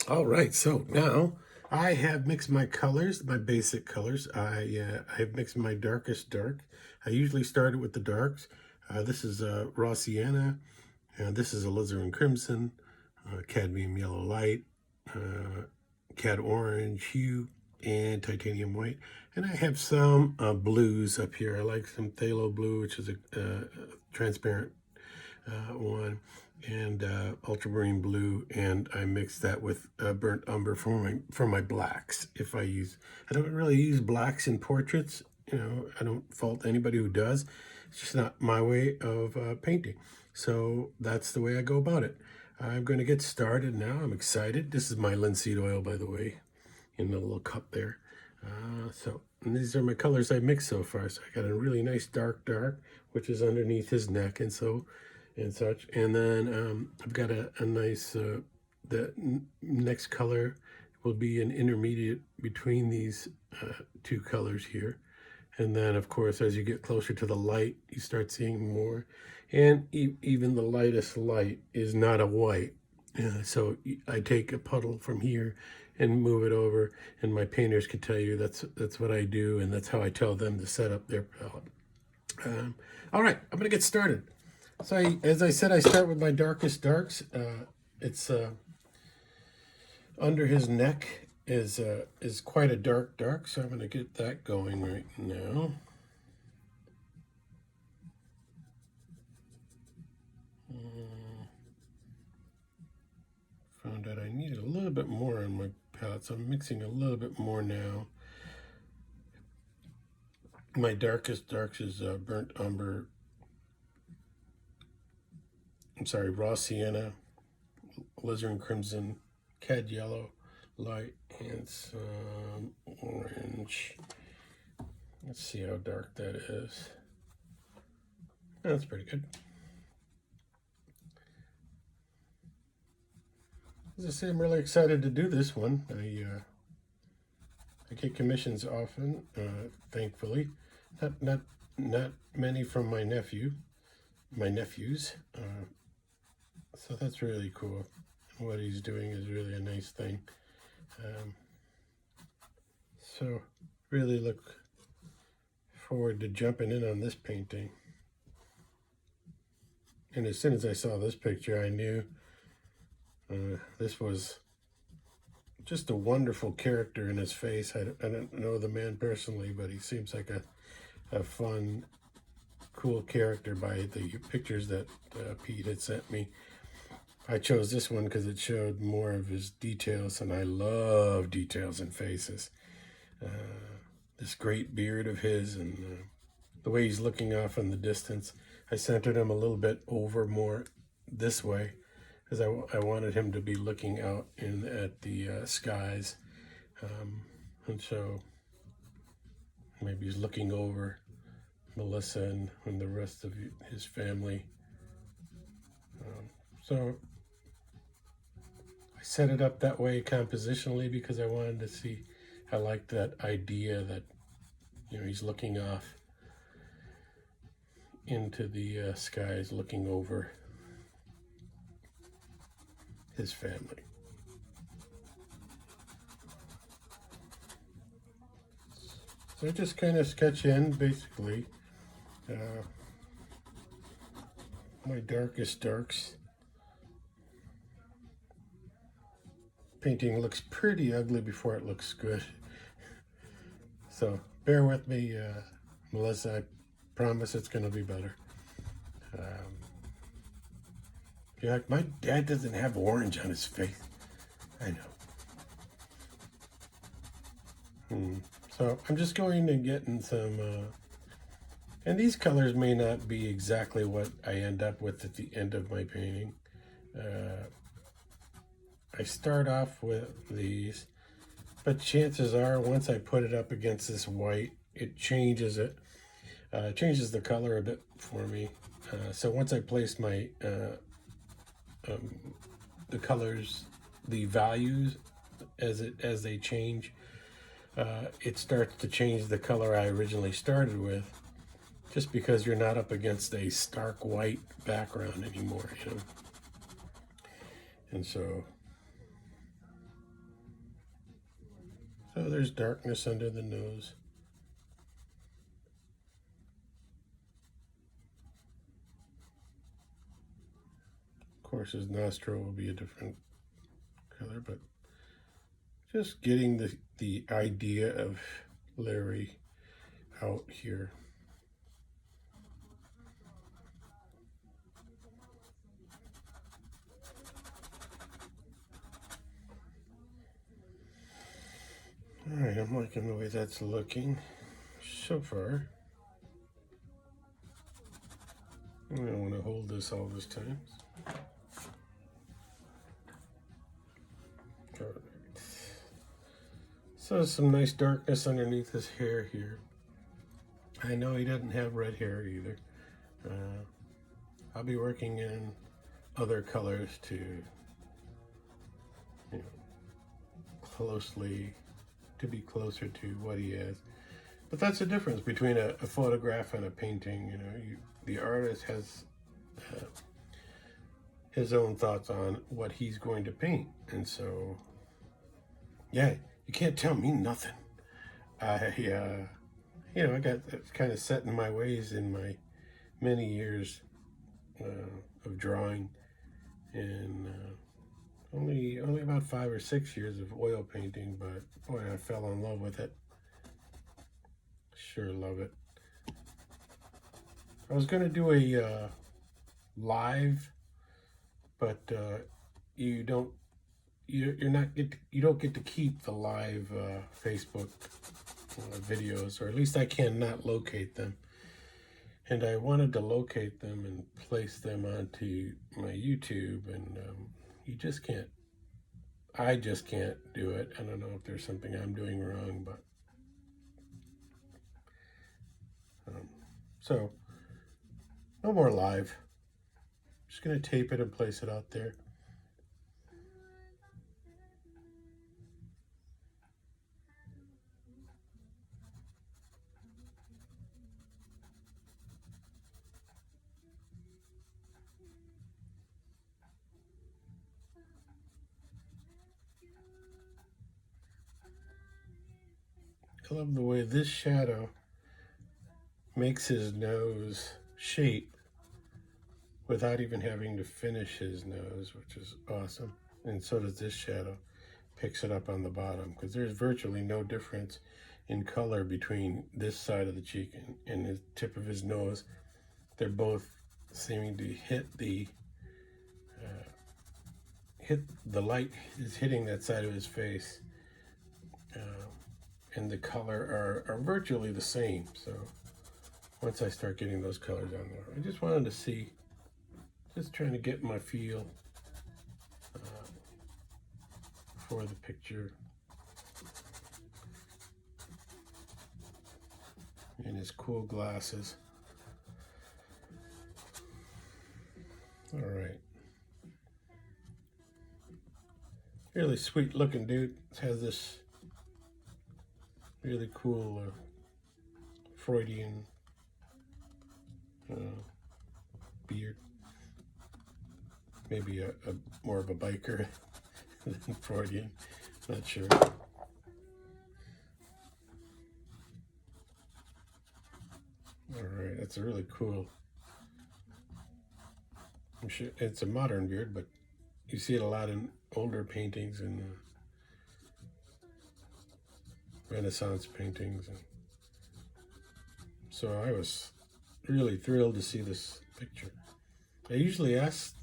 All right, so now I have mixed my colors, my basic colors. I have mixed my darkest dark. I usually started with the darks. This is raw sienna, this is alizarin crimson, cadmium yellow light, cad orange hue, and titanium white. And I have some blues up here. I like some phthalo blue, which is a transparent one, and ultramarine blue, and I mix that with burnt umber for my blacks. I don't really use blacks in portraits. I don't fault anybody who does. It's just not my way of painting. So that's the way I go about it. I'm going to get started now. I'm excited. This is my linseed oil, by the way, in the little cup there. And these are my colors I mixed so far. So I got a really nice dark, which is underneath his neck, and such. And then I've got a nice, the next color will be an intermediate between these two colors here. And then, of course, as you get closer to the light, you start seeing more. And even the lightest light is not a white. So I take a puddle from here and move it over, and my painters can tell you that's what I do, and that's how I tell them to set up their palette. All right, I'm going to get started. So as I said, I start with my darkest darks. It's under his neck is quite a dark, so I'm going to get that going right now. Found out I needed a little bit more on my palette, so I'm mixing a little bit more now. My darkest darks is burnt umber. Raw sienna, alizarin crimson, cad yellow light, and some orange. Let's see how dark that is. That's pretty good. As I say, I'm really excited to do this one. I get commissions often, thankfully. Not many from my nephews. So that's really cool. What he's doing is really a nice thing. So really look forward to jumping in on this painting. And as soon as I saw this picture, I knew this was just a wonderful character in his face. I don't know the man personally, but he seems like a fun, cool character by the pictures that Pete had sent me. I chose this one because it showed more of his details, and I love details in faces. This great beard of his, and the way he's looking off in the distance. I centered him a little bit over more this way, because I wanted him to be looking out at the skies. And so maybe he's looking over Melissa and the rest of his family. So I set it up that way compositionally because I wanted to see, I liked that idea that, he's looking off into the skies, looking over his family. So I just kind of sketch in, basically, my darkest darks. Painting looks pretty ugly before it looks good. So bear with me, Melissa. I promise it's going to be better. You're like, my dad doesn't have orange on his face. I know. So I'm just going to get in some, and these colors may not be exactly what I end up with at the end of my painting. I start off with these, but chances are once I put it up against this white, it changes it. Changes the color a bit for me. So once I place my the colors, the values as they change, it starts to change the color I originally started with, just because you're not up against a stark white background anymore, And so So there's darkness under the nose. Of course, his nostril will be a different color, but just getting the idea of Larry out here. All right, I'm liking the way that's looking so far. I don't want to hold this all this time. All right. So some nice darkness underneath his hair here. I know he doesn't have red hair either. I'll be working in other colors to, you know, be closer to what he has. But that's the difference between a photograph and a painting. You know, the artist has his own thoughts on what he's going to paint, and so yeah, you can't tell me nothing. You know, I got kind of set in my ways in my many years of drawing, and only about 5 or 6 years of oil painting. But boy, I fell in love with it. Sure love it. I was going to do a live, but you don't get to keep the live Facebook videos, or at least I cannot locate them. And I wanted to locate them and place them onto my YouTube, and you just can't. I just can't do it. I don't know if there's something I'm doing wrong, but so no more live. Just gonna tape it and place it out there. I love the way this shadow makes his nose shape without even having to finish his nose, which is awesome. And so does this shadow. Picks it up on the bottom, because there's virtually no difference in color between this side of the cheek and the tip of his nose. They're both seeming to hit the light is hitting that side of his face, and the color are virtually the same. So once I start getting those colors on there, I just wanted to see, just trying to get my feel for the picture. And his cool glasses. All right. Really sweet looking dude. Has this really cool Freudian beard. Maybe a more of a biker than Freudian. Not sure. All right, that's a really cool. I'm sure it's a modern beard, but you see it a lot in older paintings and Renaissance paintings. And so I was really thrilled to see this picture. I usually ask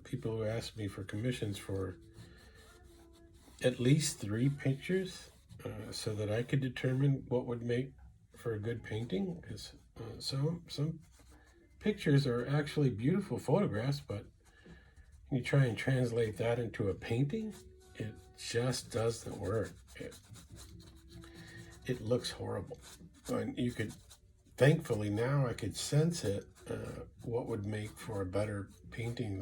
people who ask me for commissions for at least 3 pictures so that I could determine what would make for a good painting, because some pictures are actually beautiful photographs, but when you try and translate that into a painting, it just doesn't work. It looks horrible. And you could, thankfully now I could sense it, what would make for a better painting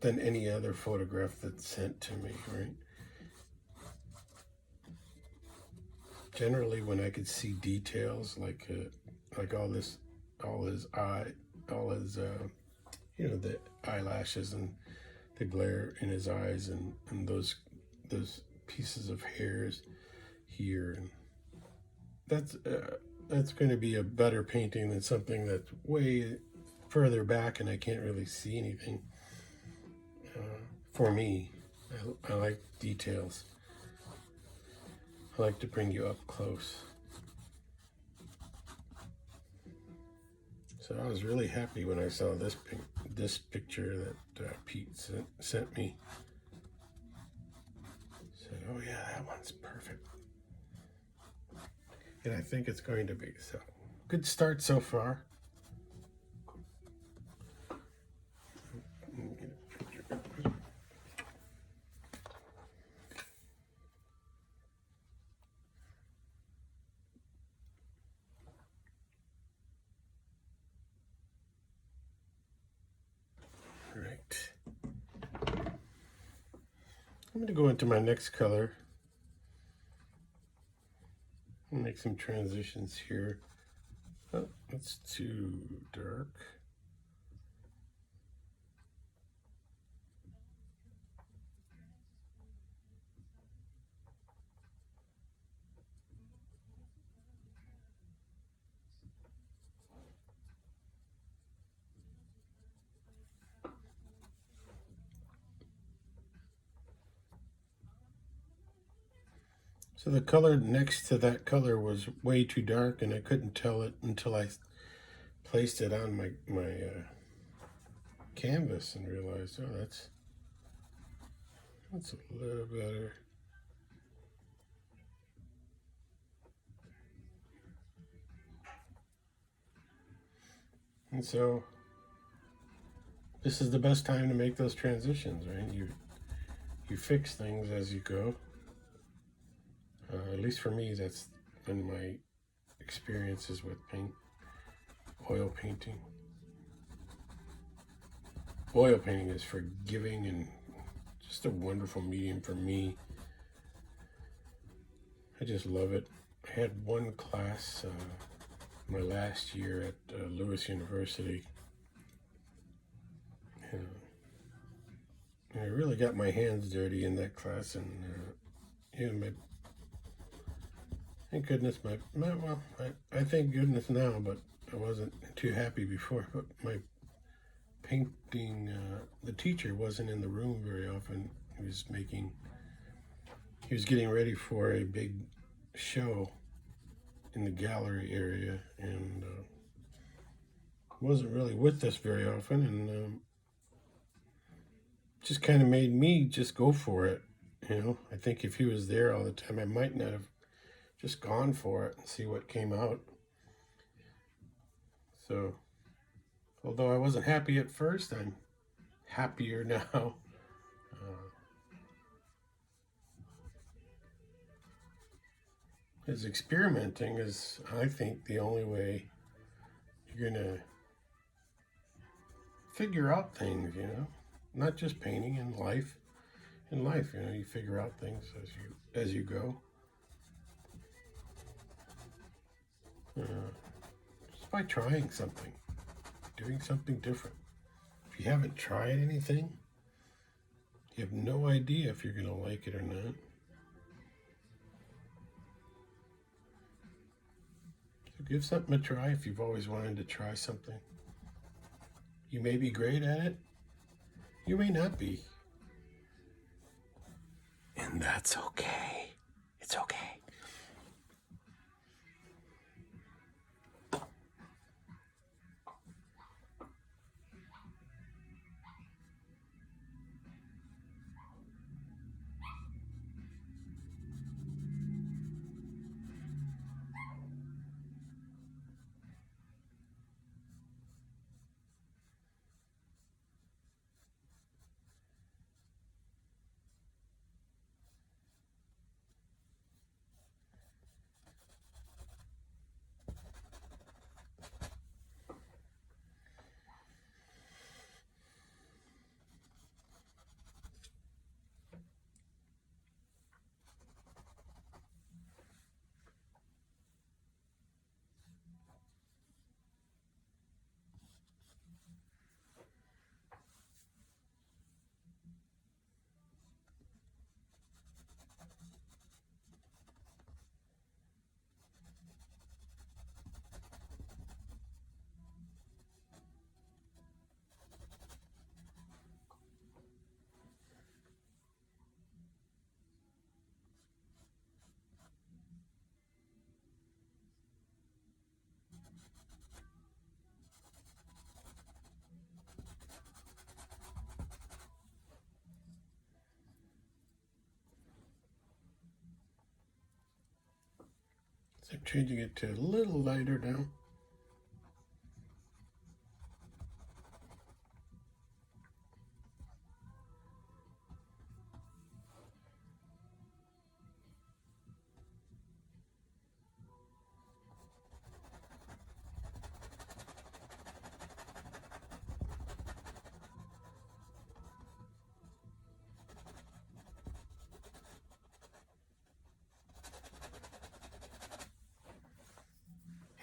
than any other photograph that's sent to me, right? Generally, when I could see details like all his eye, all his you know, the eyelashes and the glare in his eyes and those pieces of hairs here, and that's going to be a better painting than something that's way further back and I can't really see anything. For me, I like details. I like to bring you up close. So I was really happy when I saw this picture that Pete sent me. Said, "Oh yeah, that one's perfect," and I think it's going to be. So, good start so far. Right. I'm going to go into my next color and make some transitions here. Oh, that's too dark. So the color next to that color was way too dark, and I couldn't tell it until I placed it on my canvas and realized, oh, that's a little better. And so this is the best time to make those transitions, right? You fix things as you go. At least for me, that's been my experiences with oil painting. Oil painting is forgiving and just a wonderful medium for me. I just love it. I had one class my last year at Lewis University. And I really got my hands dirty in that class, and thank goodness I thank goodness now, but I wasn't too happy before. But my painting, the teacher wasn't in the room very often. He was getting ready for a big show in the gallery area, and wasn't really with us very often, and just kind of made me just go for it. I think if he was there all the time, I might not have just gone for it and see what came out. So, although I wasn't happy at first, I'm happier now. Because experimenting is, I think, the only way you're going to figure out things, not just painting, in life. In life, you figure out things as you go. Just by trying something, doing something different. If you haven't tried anything, you have no idea if you're going to like it or not. So give something a try if you've always wanted to try something. You may be great at it. You may not be. And that's okay. It's okay. changing it to a little lighter now.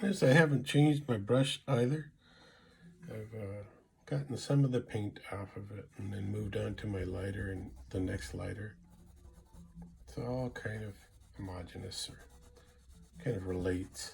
Yes, I haven't changed my brush either. I've gotten some of the paint off of it and then moved on to my lighter and the next lighter. It's all kind of homogeneous or kind of relates.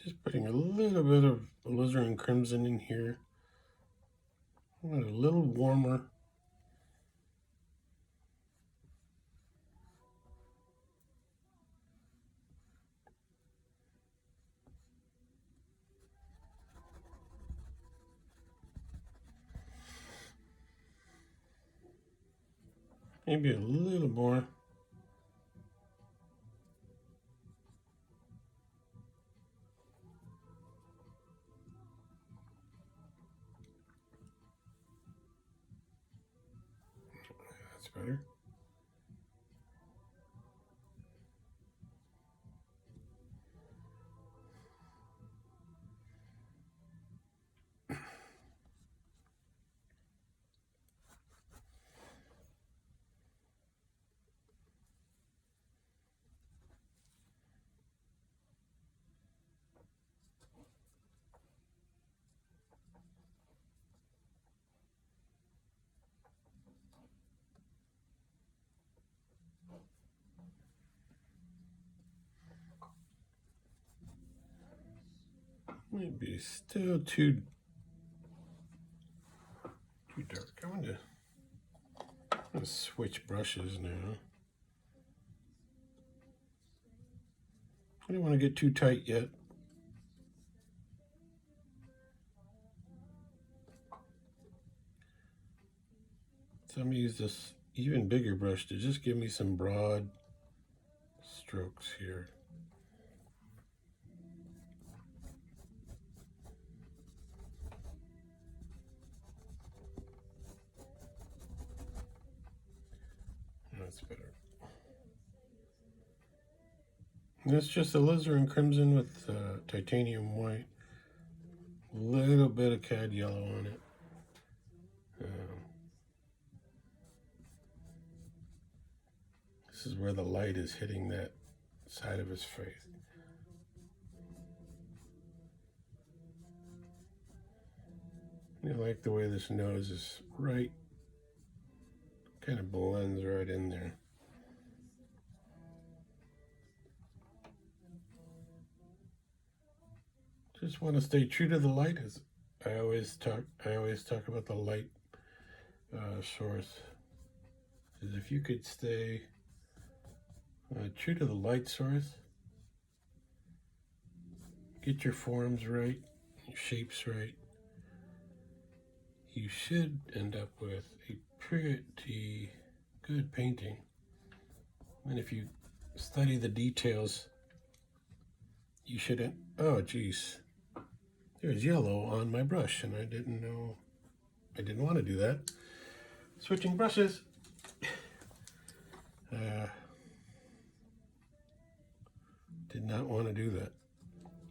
Just putting a little bit of alizarin crimson in here. I want it a little warmer. Maybe a little more. That's better. Maybe still too dark. I'm gonna switch brushes now. I don't want to get too tight yet. So I'm gonna use this even bigger brush to just give me some broad strokes here. That's better. And it's just alizarin crimson with titanium white. A little bit of cad yellow on it. This is where the light is hitting that side of his face. I like the way this nose is right, kind of blends right in there. Just want to stay true to the light. As I always talk about the light source is if you could stay true to the light source, get your forms right, your shapes right, you should end up with a pretty good painting. And if you study the details, you shouldn't. Oh, geez. There's yellow on my brush, and I didn't know. I didn't want to do that. Switching brushes. Did not want to do that.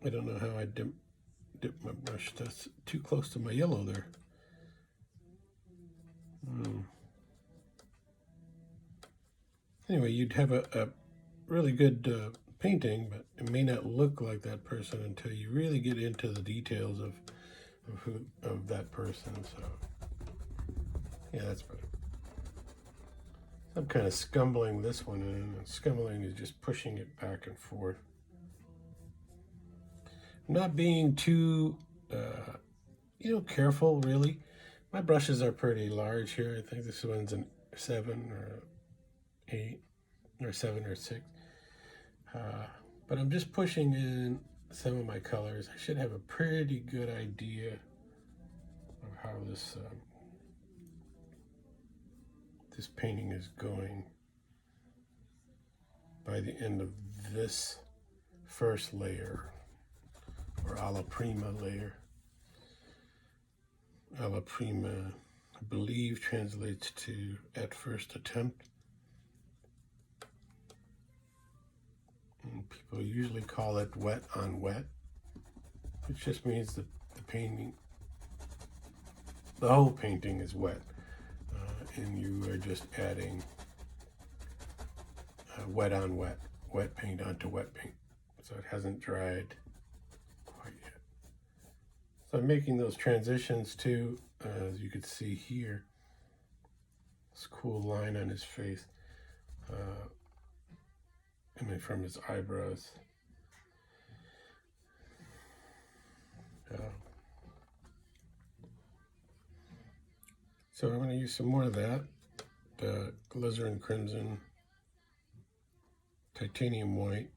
I don't know how I dip my brush. That's too close to my yellow there. Anyway, you'd have a really good painting, but it may not look like that person until you really get into the details of that person. So yeah, that's better. I'm kind of scumbling this one in. Scumbling is just pushing it back and forth. I'm not being too careful, really. My brushes are pretty large here. I think this one's a 7 or 8 or 7 or 6. But I'm just pushing in some of my colors. I should have a pretty good idea of how this painting is going by the end of this first layer, or alla prima layer. Alla prima, I believe, translates to at first attempt. And people usually call it wet on wet, which just means that the whole painting is wet, and you are just adding wet on wet, wet paint onto wet paint. So it hasn't dried quite yet. So I'm making those transitions too, as you can see here. This cool line on his face, and then from his eyebrows. So I'm going to use some more of that, the Glycerin Crimson, Titanium White,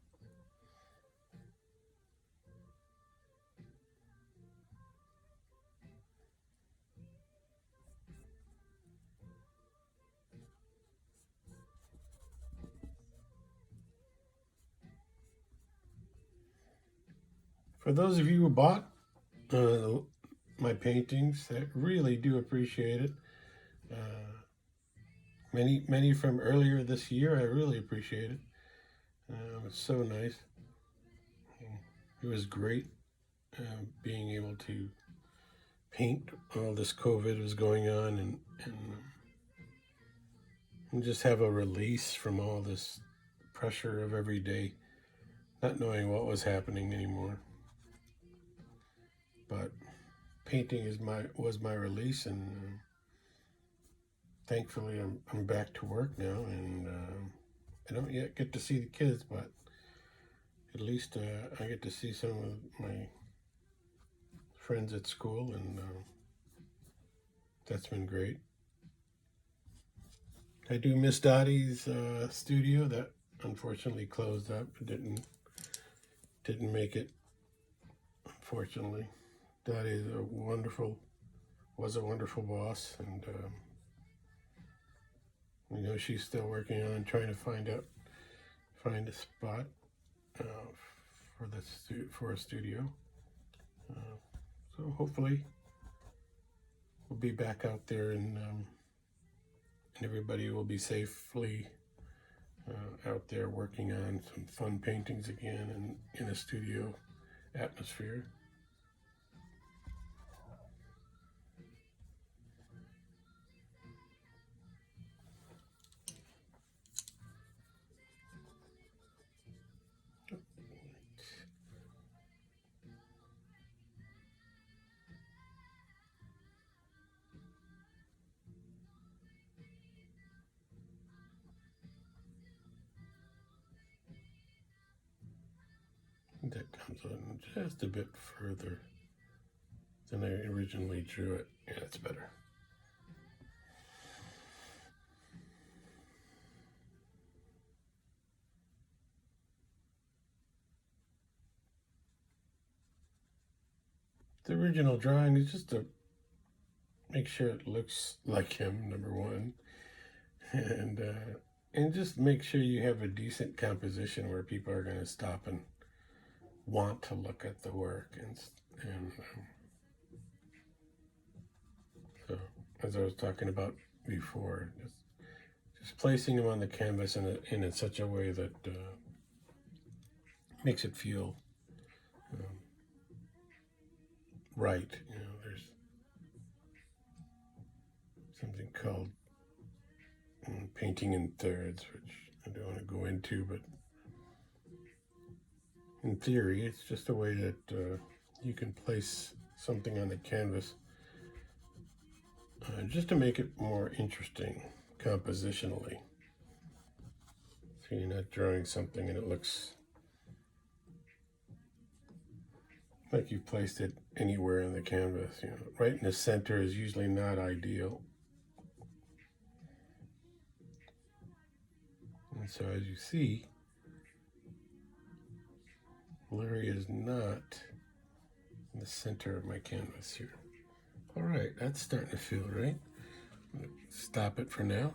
for those of you who bought my paintings, I really do appreciate it. Many from earlier this year, I really appreciate it. It was so nice. It was great being able to paint while this COVID was going on, and just have a release from all this pressure of every day, not knowing what was happening anymore. But painting was my release, and thankfully I'm back to work now, and I don't yet get to see the kids, but at least I get to see some of my friends at school, and that's been great. I do miss Dottie's studio. That unfortunately closed up. Didn't make it, unfortunately. Dottie was a wonderful boss, and she's still working on trying to find a spot for a studio. So hopefully we'll be back out there, and everybody will be safely out there working on some fun paintings again and in a studio atmosphere. That comes in just a bit further than I originally drew it. Yeah, it's better. the original drawing is just to make sure it looks like him, number one, and just make sure you have a decent composition where people are going to stop and want to look at the work. And so, as I was talking about before, just placing them on the canvas in such a way that makes it feel right. You know, there's something called painting in thirds, which I don't want to go into, but in theory, it's just a way that you can place something on the canvas just to make it more interesting compositionally. So you're not drawing something and it looks like you've placed it anywhere on the canvas. You know, right in the center is usually not ideal. And so as you see, Larry is not in the center of my canvas here. All right, that's starting to feel right. Stop it for now.